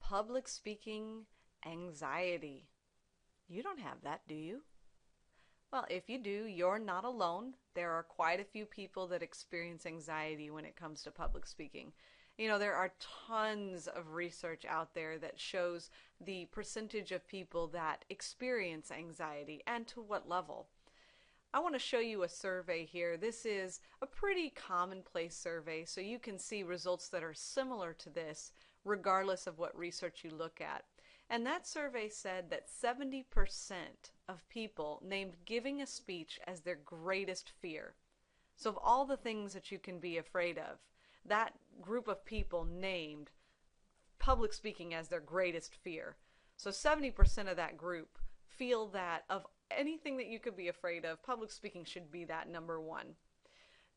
Public speaking anxiety. You don't have that, do you? Well, if you do, you're not alone. There are quite a few people that experience anxiety when it comes to public speaking. There are tons of research out there that shows the percentage of people that experience anxiety and to what level. I want to show you a survey here. This is a pretty commonplace survey, so you can see results that are similar to this regardless of what research you look at. And that survey said that 70% of people named giving a speech as their greatest fear. So of all the things that you can be afraid of, that group of people named public speaking as their greatest fear. So 70% of that group feel that of anything that you could be afraid of, public speaking should be that number one.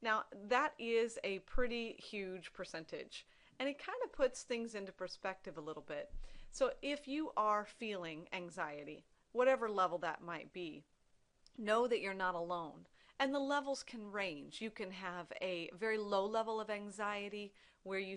Now, that is a pretty huge percentage, and it kind of puts things into perspective a little bit. So if you are feeling anxiety, whatever level that might be, know that you're not alone. And the levels can range. You can have a very low level of anxiety where you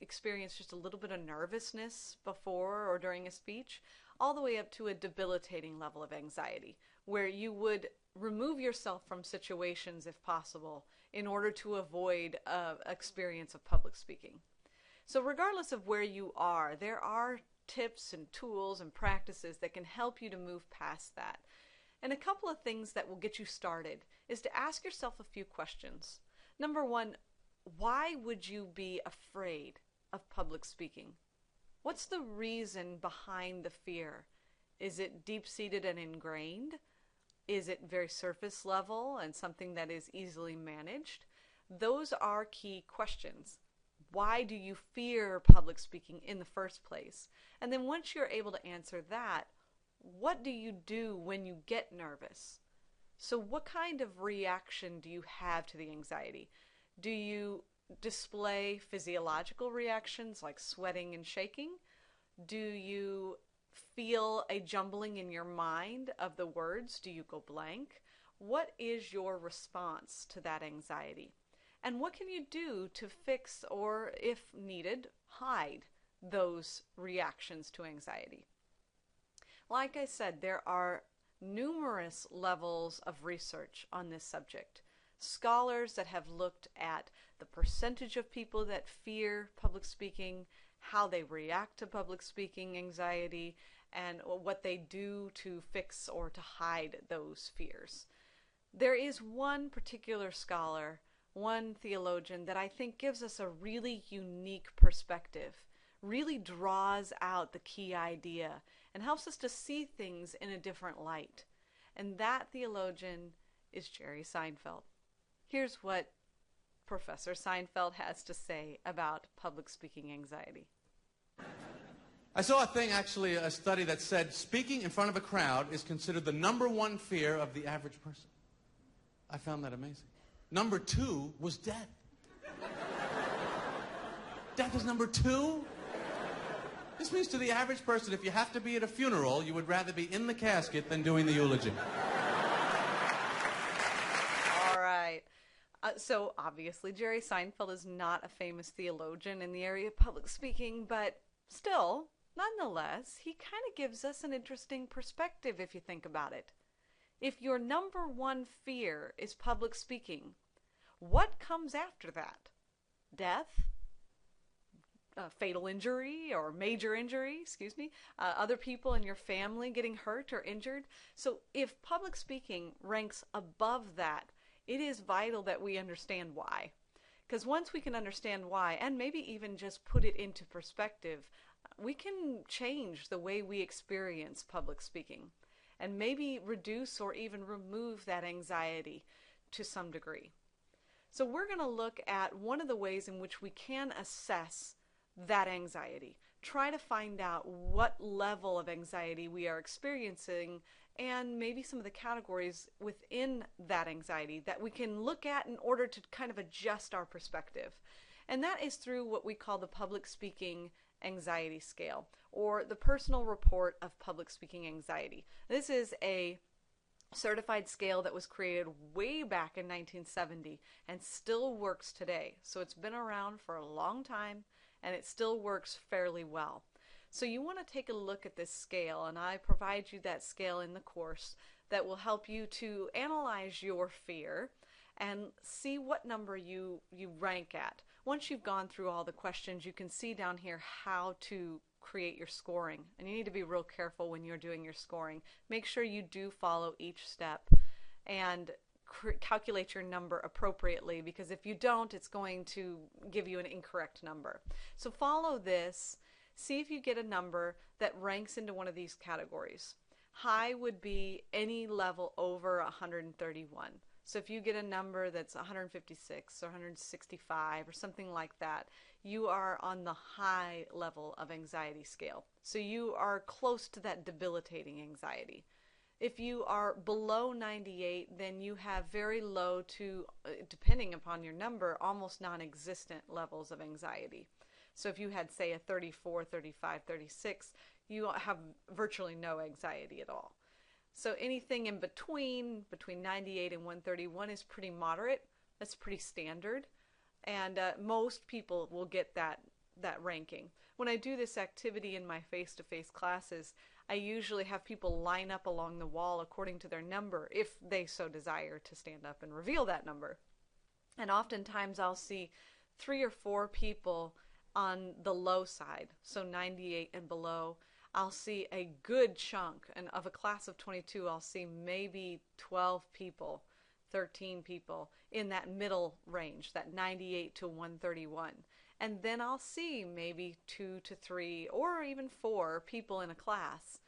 experience just a little bit of nervousness before or during a speech, all the way up to a debilitating level of anxiety where you would remove yourself from situations if possible in order to avoid an experience of public speaking. So regardless of where you are, there are tips and tools and practices that can help you to move past that. And a couple of things that will get you started is to ask yourself a few questions. Number one, why would you be afraid of public speaking? What's the reason behind the fear? Is it deep-seated and ingrained? Is it very surface level and something that is easily managed? Those are key questions. Why do you fear public speaking in the first place? And then once you're able to answer that, what do you do when you get nervous? So what kind of reaction do you have to the anxiety? Do you display physiological reactions like sweating and shaking? Do you feel a jumbling in your mind of the words? Do you go blank? What is your response to that anxiety? And what can you do to fix or, if needed, hide those reactions to anxiety? Like I said, there are numerous levels of research on this subject. Scholars that have looked at the percentage of people that fear public speaking, how they react to public speaking anxiety, and what they do to fix or to hide those fears. There is one particular scholar, one theologian, that I think gives us a really unique perspective, really draws out the key idea, and helps us to see things in a different light. And that theologian is Jerry Seinfeld. Here's what Professor Seinfeld has to say about public speaking anxiety. I saw a study that said speaking in front of a crowd is considered the number one fear of the average person. I found that amazing. Number two was death. Death is number two? This means to the average person, if you have to be at a funeral, you would rather be in the casket than doing the eulogy. All right. So obviously Jerry Seinfeld is not a famous theologian in the area of public speaking, but still, nonetheless, he kind of gives us an interesting perspective if you think about it. If your number one fear is public speaking, what comes after that? Death? Fatal injury or major injury, other people in your family getting hurt or injured. So if public speaking ranks above that, it is vital that we understand why. Because once we can understand why, and maybe even just put it into perspective, we can change the way we experience public speaking and maybe reduce or even remove that anxiety to some degree. So we're going to look at one of the ways in which we can assess that anxiety. Try to find out what level of anxiety we are experiencing and maybe some of the categories within that anxiety that we can look at in order to kind of adjust our perspective. And that is through what we call the public speaking anxiety scale, or the personal report of public speaking anxiety. This is a certified scale that was created way back in 1970 and still works today. So it's been around for a long time and it still works fairly well. So you want to take a look at this scale, and I provide you that scale in the course that will help you to analyze your fear and see what number you rank at. Once you've gone through all the questions, you can see down here how to create your scoring. And you need to be real careful when you're doing your scoring. Make sure you do follow each step and calculate your number appropriately, because if you don't, it's going to give you an incorrect number. So follow this. See if you get a number that ranks into one of these categories. High would be any level over 131. So if you get a number that's 156 or 165 or something like that, you are on the high level of anxiety scale. So you are close to that debilitating anxiety. If you are below 98, then you have very low to, depending upon your number, almost non-existent levels of anxiety. So if you had, say, a 34, 35, 36, you have virtually no anxiety at all. So anything in between 98 and 131 is pretty moderate. That's pretty standard. And most people will get that ranking. When I do this activity in my face-to-face classes, I usually have people line up along the wall according to their number, if they so desire to stand up and reveal that number. And oftentimes I'll see 3 or 4 people on the low side, so 98 and below. I'll see a good chunk, and of a class of 22, I'll see maybe 12 people, 13 people in that middle range, that 98 to 131. And then I'll see maybe 2 to 3 or even 4 people in a class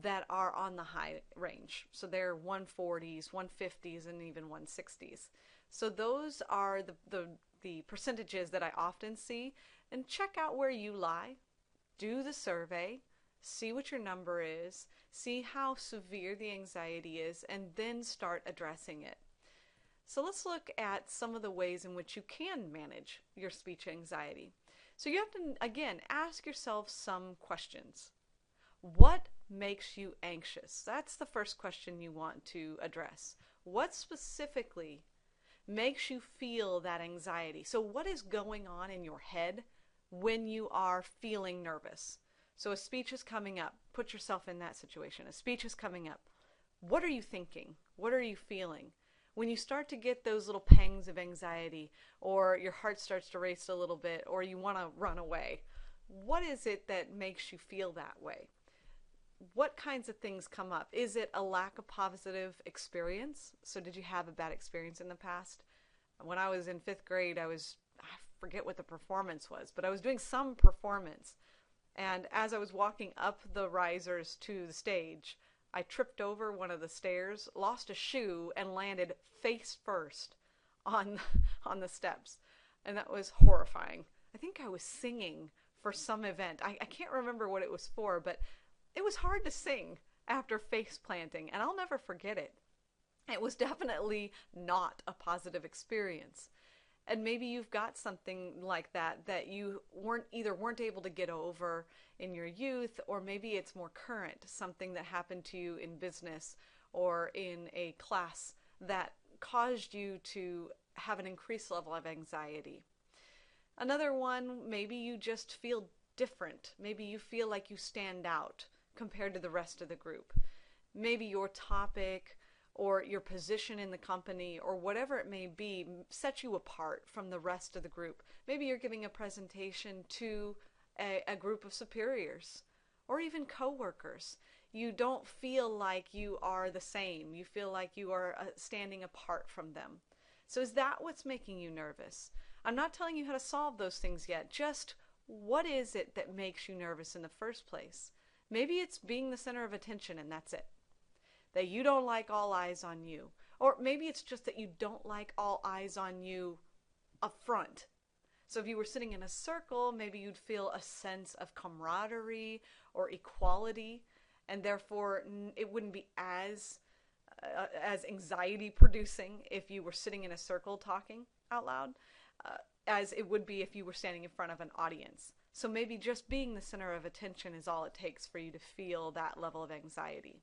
that are on the high range. So they're 140s, 150s, and even 160s. So those are the percentages that I often see. And check out where you lie. Do the survey. See what your number is. See how severe the anxiety is, and then start addressing it. So let's look at some of the ways in which you can manage your speech anxiety. So you have to, again, ask yourself some questions. What makes you anxious? That's the first question you want to address. What specifically makes you feel that anxiety? So what is going on in your head when you are feeling nervous? So a speech is coming up. Put yourself in that situation. A speech is coming up. What are you thinking? What are you feeling? When you start to get those little pangs of anxiety, or your heart starts to race a little bit, or you want to run away, what is it that makes you feel that way? What kinds of things come up? Is it a lack of positive experience? So did you have a bad experience in the past? When I was in 5th grade, I forget what the performance was, but I was doing some performance. And as I was walking up the risers to the stage, I tripped over one of the stairs, lost a shoe, and landed face first on the steps. And that was horrifying. I think I was singing for some event. I can't remember what it was for, but it was hard to sing after face planting, and I'll never forget it. It was definitely not a positive experience. And maybe you've got something like that you weren't able to get over in your youth, or maybe it's more current, something that happened to you in business or in a class that caused you to have an increased level of anxiety. Another one, maybe you just feel different. Maybe you feel like you stand out compared to the rest of the group. Maybe your topic or your position in the company or whatever it may be sets you apart from the rest of the group. Maybe you're giving a presentation to a group of superiors or even coworkers. You don't feel like you are the same. You feel like you are standing apart from them. So is that what's making you nervous? I'm not telling you how to solve those things yet. Just what is it that makes you nervous in the first place? Maybe it's being the center of attention and that's it. That you don't like all eyes on you. Or maybe it's just that you don't like all eyes on you up front. So if you were sitting in a circle, maybe you'd feel a sense of camaraderie or equality, and therefore it wouldn't be as anxiety producing if you were sitting in a circle talking out loud as it would be if you were standing in front of an audience. So maybe just being the center of attention is all it takes for you to feel that level of anxiety.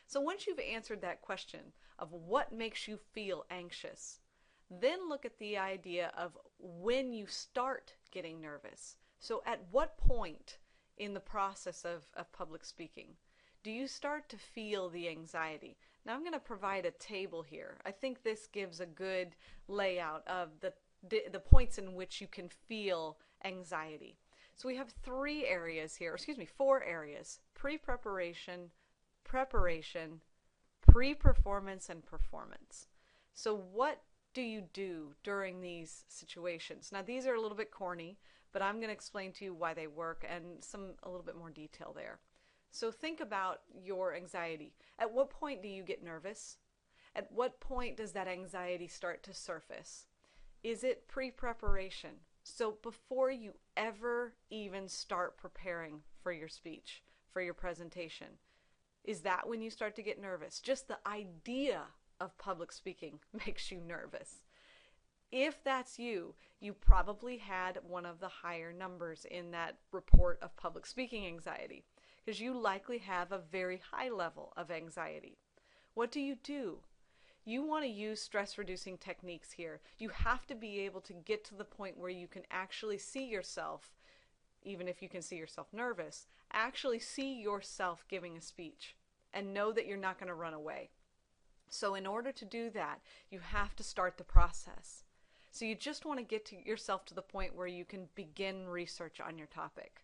So once you've answered that question of what makes you feel anxious, then look at the idea of when you start getting nervous. So at what point in the process of public speaking? Do you start to feel the anxiety? Now I'm going to provide a table here. I think this gives a good layout of the points in which you can feel anxiety. So we have 4 areas: pre-preparation, preparation, pre-performance, and performance. So what do you do during these situations? Now these are a little bit corny, but I'm going to explain to you why they work and a little bit more detail there. So think about your anxiety. At what point do you get nervous? At what point does that anxiety start to surface? Is it pre-preparation? So before you ever even start preparing for your speech, for your presentation, is that when you start to get nervous? Just the idea of public speaking makes you nervous. If that's you, you probably had one of the higher numbers in that report of public speaking anxiety, because you likely have a very high level of anxiety. What do? You want to use stress-reducing techniques here. You have to be able to get to the point where you can actually see yourself, even if you can see yourself nervous, actually see yourself giving a speech and know that you're not going to run away. So in order to do that, you have to start the process. So you just want to get yourself to the point where you can begin research on your topic.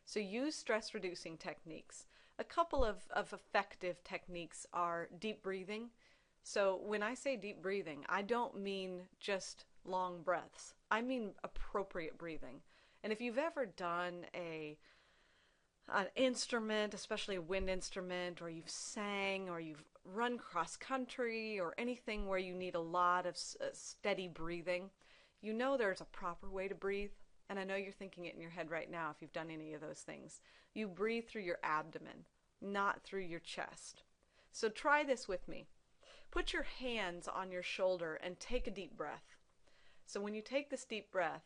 So use stress-reducing techniques. A couple of effective techniques are deep breathing. So when I say deep breathing, I don't mean just long breaths. I mean appropriate breathing. And if you've ever done an instrument, especially a wind instrument, or you've sang, or you've run cross country, or anything where you need a lot of steady breathing, you know there's a proper way to breathe. And I know you're thinking it in your head right now if you've done any of those things. You breathe through your abdomen, not through your chest. So try this with me. Put your hands on your shoulder and take a deep breath. So when you take this deep breath,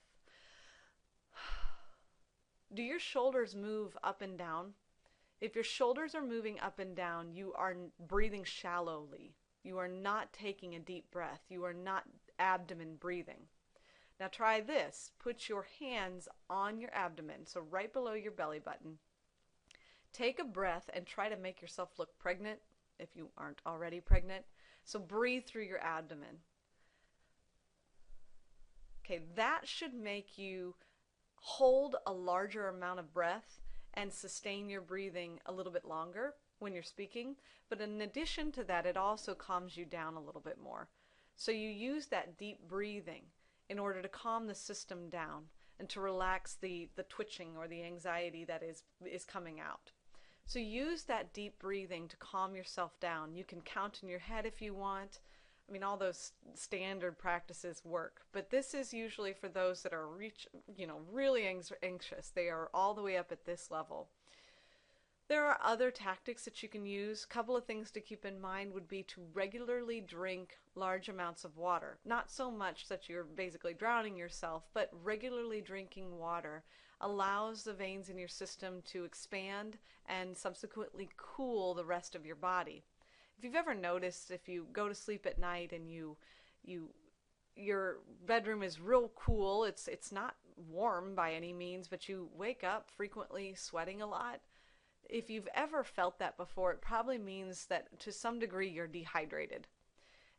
do your shoulders move up and down? If your shoulders are moving up and down, you are breathing shallowly. You are not taking a deep breath. You are not abdomen breathing. Now try this. Put your hands on your abdomen, so right below your belly button. Take a breath and try to make yourself look pregnant if you aren't already pregnant. So breathe through your abdomen. Okay, that should make you hold a larger amount of breath and sustain your breathing a little bit longer when you're speaking. But in addition to that, it also calms you down a little bit more. So you use that deep breathing in order to calm the system down and to relax the twitching or the anxiety that is coming out. So use that deep breathing to calm yourself down. You can count in your head if you want. I mean, all those standard practices work, but this is usually for those that are really anxious. They are all the way up at this level. There are other tactics that you can use. A couple of things to keep in mind would be to regularly drink large amounts of water. Not so much that you're basically drowning yourself, but regularly drinking water allows the veins in your system to expand and subsequently cool the rest of your body. If you've ever noticed, if you go to sleep at night and your bedroom is real cool, it's not warm by any means, but you wake up frequently sweating a lot. If you've ever felt that before, it probably means that to some degree you're dehydrated.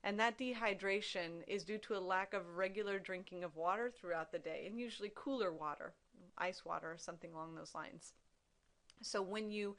And that dehydration is due to a lack of regular drinking of water throughout the day, and usually cooler water, ice water or something along those lines. So when you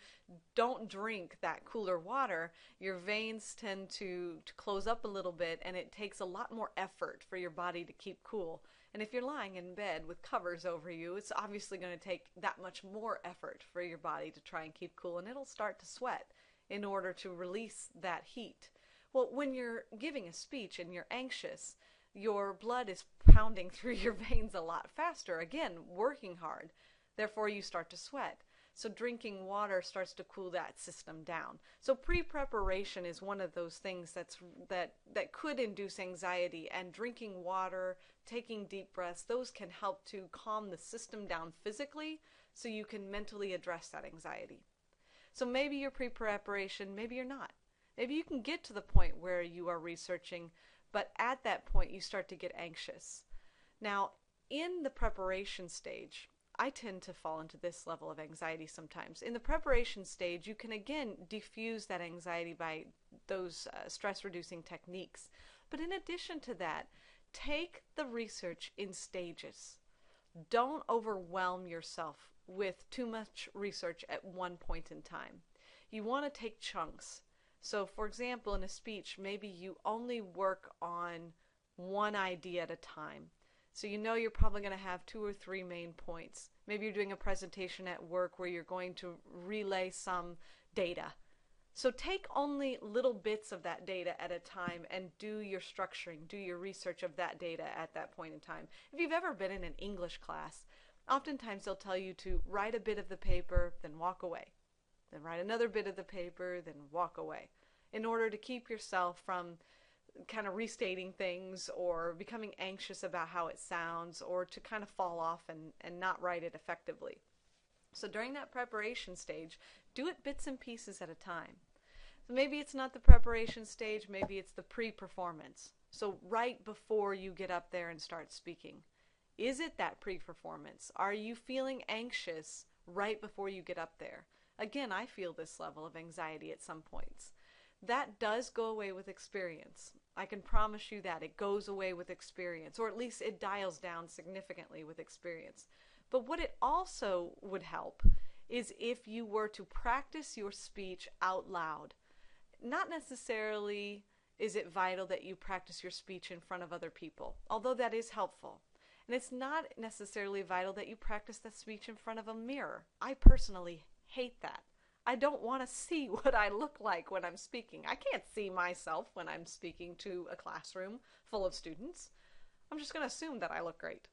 don't drink that cooler water, your veins tend to close up a little bit, and it takes a lot more effort for your body to keep cool. And if you're lying in bed with covers over you, it's obviously going to take that much more effort for your body to try and keep cool, and it'll start to sweat in order to release that heat. Well, when you're giving a speech and you're anxious, your blood is pounding through your veins a lot faster, again, working hard. Therefore, you start to sweat. So drinking water starts to cool that system down. So pre-preparation is one of those things that could induce anxiety, and drinking water, taking deep breaths, those can help to calm the system down physically so you can mentally address that anxiety. So maybe you're pre-preparation, maybe you're not. Maybe you can get to the point where you are researching, but at that point you start to get anxious. Now, in the preparation stage, I tend to fall into this level of anxiety sometimes. In the preparation stage, you can again diffuse that anxiety by those stress-reducing techniques. But in addition to that, take the research in stages. Don't overwhelm yourself with too much research at one point in time. You want to take chunks. So, for example, in a speech, maybe you only work on one idea at a time. So you know you're probably going to have 2 or 3 main points. Maybe you're doing a presentation at work where you're going to relay some data. So take only little bits of that data at a time and do your structuring, do your research of that data at that point in time. If you've ever been in an English class, oftentimes they'll tell you to write a bit of the paper, then walk away. Then write another bit of the paper, then walk away, in order to keep yourself from kind of restating things or becoming anxious about how it sounds, or to kind of fall off and not write it effectively. So during that preparation stage, do it bits and pieces at a time. So maybe it's not the preparation stage, maybe it's the pre-performance. So right before you get up there and start speaking. Is it that pre-performance? Are you feeling anxious right before you get up there? Again, I feel this level of anxiety at some points. That does go away with experience. I can promise you that. It goes away with experience, or at least it dials down significantly with experience. But what it also would help is if you were to practice your speech out loud. Not necessarily is it vital that you practice your speech in front of other people, although that is helpful. And it's not necessarily vital that you practice that speech in front of a mirror. I personally hate that. I don't want to see what I look like when I'm speaking. I can't see myself when I'm speaking to a classroom full of students. I'm just going to assume that I look great.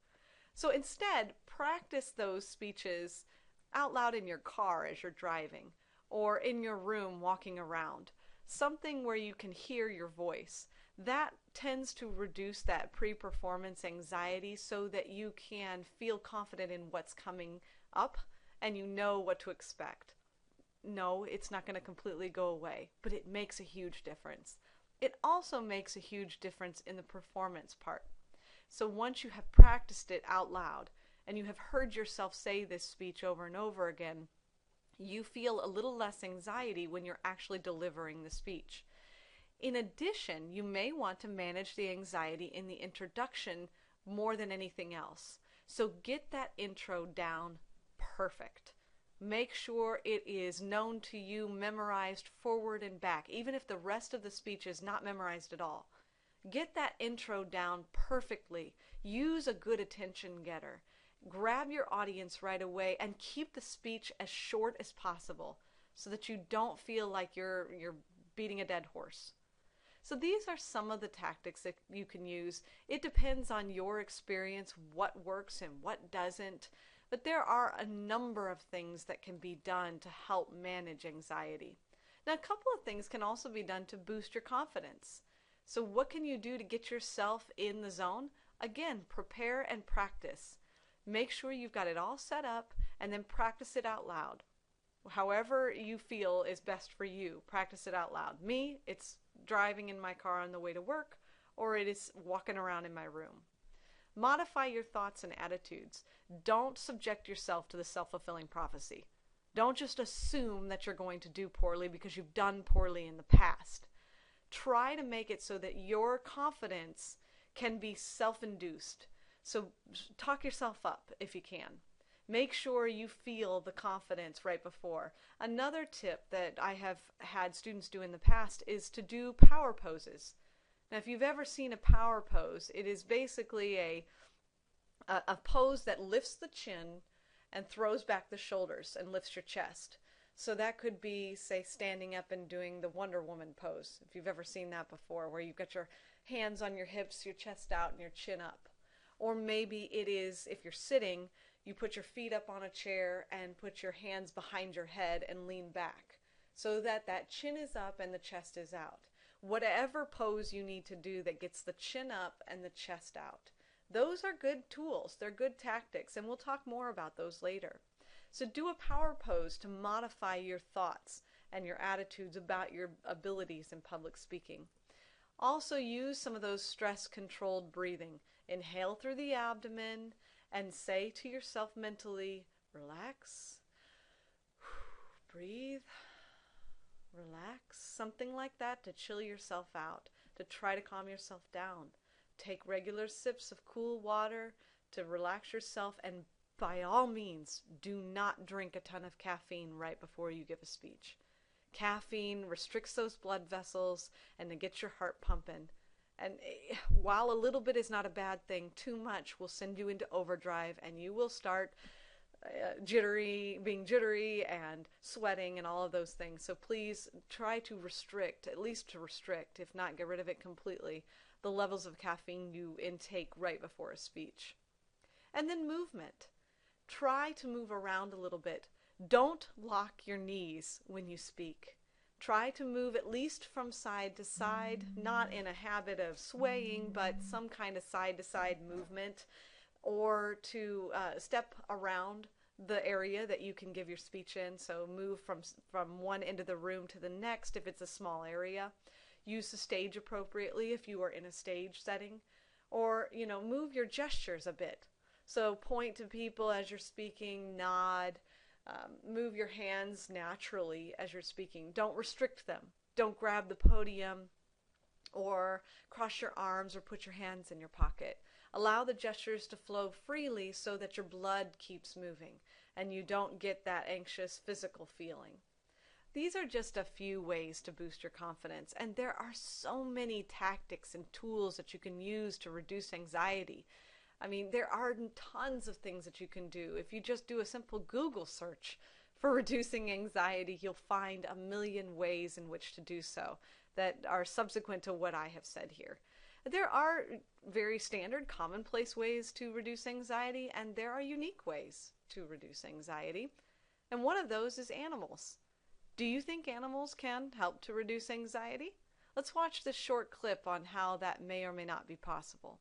So instead, practice those speeches out loud in your car as you're driving, or in your room walking around. Something where you can hear your voice. That tends to reduce that pre-performance anxiety so that you can feel confident in what's coming up and you know what to expect. No, it's not going to completely go away, but it makes a huge difference. It also makes a huge difference in the performance part. So once you have practiced it out loud and you have heard yourself say this speech over and over again, you feel a little less anxiety when you're actually delivering the speech. In addition, you may want to manage the anxiety in the introduction more than anything else. So get that intro down perfect. Make sure it is known to you, memorized forward and back, even if the rest of the speech is not memorized at all. Get that intro down perfectly. Use a good attention getter. Grab your audience right away and keep the speech as short as possible so that you don't feel like you're beating a dead horse. So these are some of the tactics that you can use. It depends on your experience, what works and what doesn't. But there are a number of things that can be done to help manage anxiety. Now, a couple of things can also be done to boost your confidence. So what can you do to get yourself in the zone? Again, prepare and practice. Make sure you've got it all set up and then practice it out loud. However you feel is best for you, practice it out loud. Me, it's driving in my car on the way to work, or it is walking around in my room. Modify your thoughts and attitudes. Don't subject yourself to the self-fulfilling prophecy. Don't just assume that you're going to do poorly because you've done poorly in the past. Try to make it so that your confidence can be self-induced. So talk yourself up if you can. Make sure you feel the confidence right before. Another tip that I have had students do in the past is to do power poses. Now, if you've ever seen a power pose, it is basically a pose that lifts the chin and throws back the shoulders and lifts your chest. So that could be, say, standing up and doing the Wonder Woman pose, if you've ever seen that before, where you've got your hands on your hips, your chest out, and your chin up. Or maybe it is, if you're sitting, you put your feet up on a chair and put your hands behind your head and lean back so that that chin is up and the chest is out. Whatever pose you need to do that gets the chin up and the chest out. Those are good tools. They're good tactics, and we'll talk more about those later. So do a power pose to modify your thoughts and your attitudes about your abilities in public speaking. Also use some of those stress-controlled breathing. Inhale through the abdomen and say to yourself mentally, relax, breathe, relax, something like that to chill yourself out, to try to calm yourself down. Take regular sips of cool water to relax yourself, and by all means, do not drink a ton of caffeine right before you give a speech. Caffeine restricts those blood vessels and to get your heart pumping. And while a little bit is not a bad thing, too much will send you into overdrive and you will start being jittery and sweating and all of those things. So please try to restrict, at least to restrict, if not get rid of it completely, the levels of caffeine you intake right before a speech. And then movement. Try to move around a little bit. Don't lock your knees when you speak. Try to move at least from side to side, not in a habit of swaying, but some kind of side-to-side movement, or to step around the area that you can give your speech in. So move from one end of the room to the next if it's a small area. Use the stage appropriately if you are in a stage setting. Or, move your gestures a bit. So point to people as you're speaking, nod, move your hands naturally as you're speaking. Don't restrict them. Don't grab the podium or cross your arms or put your hands in your pocket. Allow the gestures to flow freely so that your blood keeps moving and you don't get that anxious physical feeling. These are just a few ways to boost your confidence, and there are so many tactics and tools that you can use to reduce anxiety. I mean, there are tons of things that you can do. If you just do a simple Google search for reducing anxiety, you'll find a million ways in which to do so that are subsequent to what I have said here. There are very standard, commonplace ways to reduce anxiety, and there are unique ways to reduce anxiety. And one of those is animals. Do you think animals can help to reduce anxiety? Let's watch this short clip on how that may or may not be possible.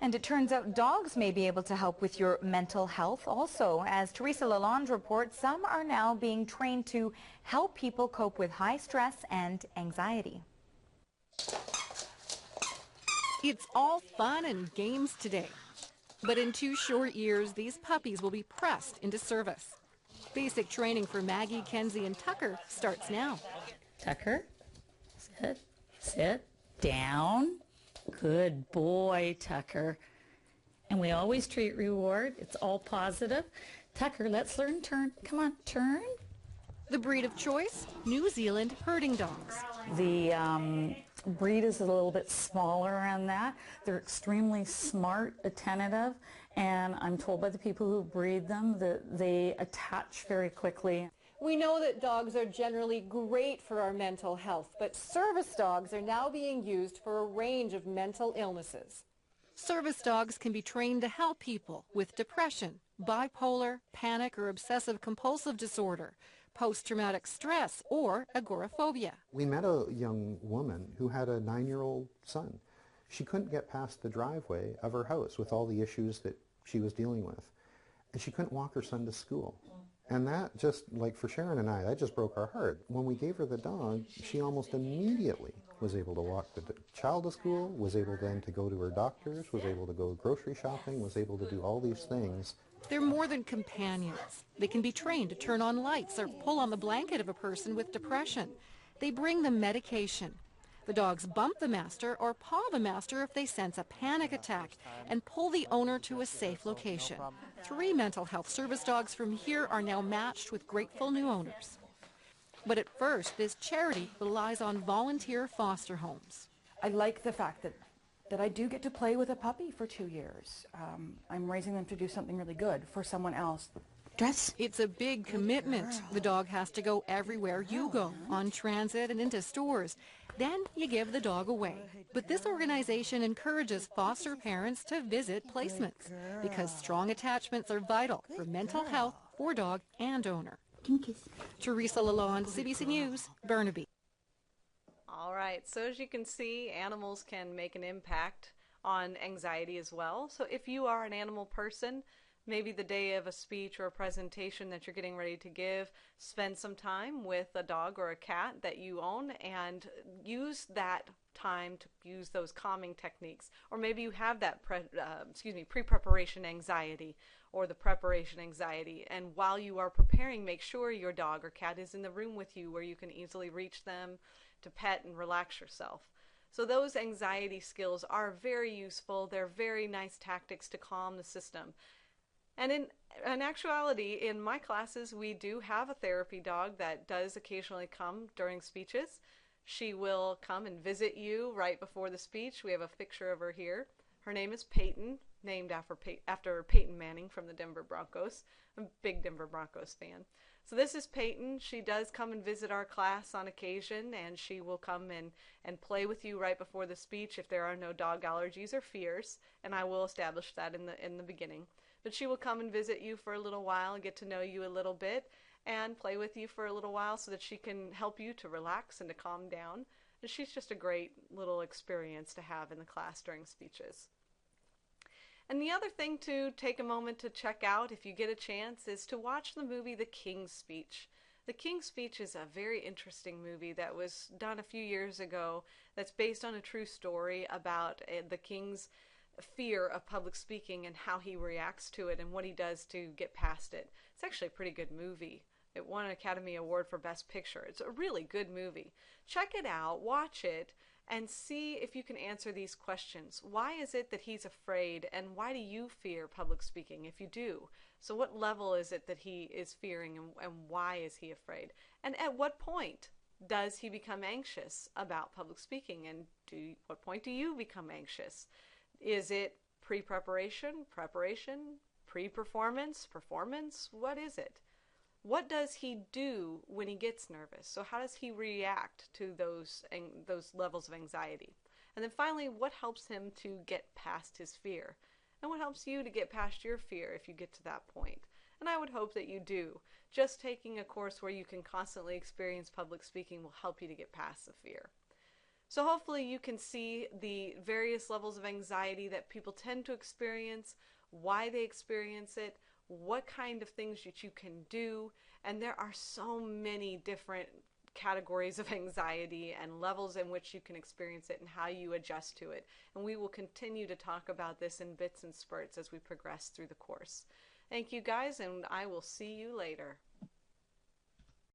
And it turns out dogs may be able to help with your mental health also. As Teresa Lalonde reports, some are now being trained to help people cope with high stress and anxiety. It's all fun and games today. But in 2 short years, these puppies will be pressed into service. Basic training for Maggie, Kenzie, and Tucker starts now. Tucker, sit down. Good boy, Tucker. And we always treat reward. It's all positive. Tucker, let's learn turn. Come on, turn. The breed of choice, New Zealand herding dogs. The breed is a little bit smaller on that. They're extremely smart, attentive, and I'm told by the people who breed them that they attach very quickly. We know that dogs are generally great for our mental health, but service dogs are now being used for a range of mental illnesses. Service dogs can be trained to help people with depression, bipolar, panic or obsessive compulsive disorder, post-traumatic stress, or agoraphobia. We met a young woman who had a 9-year-old son. She couldn't get past the driveway of her house with all the issues that she was dealing with. And she couldn't walk her son to school. And that just, like for Sharon and I, that just broke our heart. When we gave her the dog, she almost immediately was able to walk the child to school, was able then to go to her doctors, was able to go grocery shopping, was able to do all these things. They're more than companions. They can be trained to turn on lights or pull on the blanket of a person with depression. They bring them medication. The dogs bump the master or paw the master if they sense a panic attack and pull the owner to a safe location. 3 mental health service dogs from here are now matched with grateful new owners. But at first, this charity relies on volunteer foster homes. I like the fact that I do get to play with a puppy for 2 years. I'm raising them to do something really good for someone else. Dress. It's a big commitment. The dog has to go everywhere you go, on transit and into stores. Then you give the dog away. But this organization encourages foster parents to visit placements because strong attachments are vital for mental health for dog and owner. Teresa Lalonde, CBC News, Burnaby. All right, so as you can see, animals can make an impact on anxiety as well. So if you are an animal person, maybe the day of a speech or a presentation that you're getting ready to give, spend some time with a dog or a cat that you own and use that time to use those calming techniques. Or maybe you have that pre-preparation anxiety or the preparation anxiety, and while you are preparing, make sure your dog or cat is in the room with you where you can easily reach them to pet and relax yourself. So those anxiety skills are very useful. They're very nice tactics to calm the system. And in actuality, in my classes, we do have a therapy dog that does occasionally come during speeches. She will come and visit you right before the speech. We have a picture of her here. Her name is Peyton, named after Peyton Manning from the Denver Broncos. I'm a big Denver Broncos fan. So this is Peyton. She does come and visit our class on occasion, and she will come and play with you right before the speech if there are no dog allergies or fears, and I will establish that in the beginning. But she will come and visit you for a little while and get to know you a little bit and play with you for a little while so that she can help you to relax and to calm down. And she's just a great little experience to have in the class during speeches. And the other thing to take a moment to check out if you get a chance is to watch the movie The King's Speech. The King's Speech is a very interesting movie that was done a few years ago that's based on a true story about the king's fear of public speaking and how he reacts to it and what he does to get past it. It's actually a pretty good movie. It won an Academy Award for Best Picture. It's a really good movie. Check it out, watch it, and see if you can answer these questions. Why is it that he's afraid, and why do you fear public speaking if you do? So what level is it that he is fearing, and why is he afraid? And at what point does he become anxious about public speaking, and what point do you become anxious? Is it pre-preparation, preparation, pre-performance, performance? What is it? What does he do when he gets nervous? So how does he react to those levels of anxiety? And then finally, what helps him to get past his fear? And what helps you to get past your fear if you get to that point? And I would hope that you do. Just taking a course where you can constantly experience public speaking will help you to get past the fear. So hopefully you can see the various levels of anxiety that people tend to experience, why they experience it, what kind of things that you can do, and there are so many different categories of anxiety and levels in which you can experience it and how you adjust to it. And we will continue to talk about this in bits and spurts as we progress through the course. Thank you guys, and I will see you later.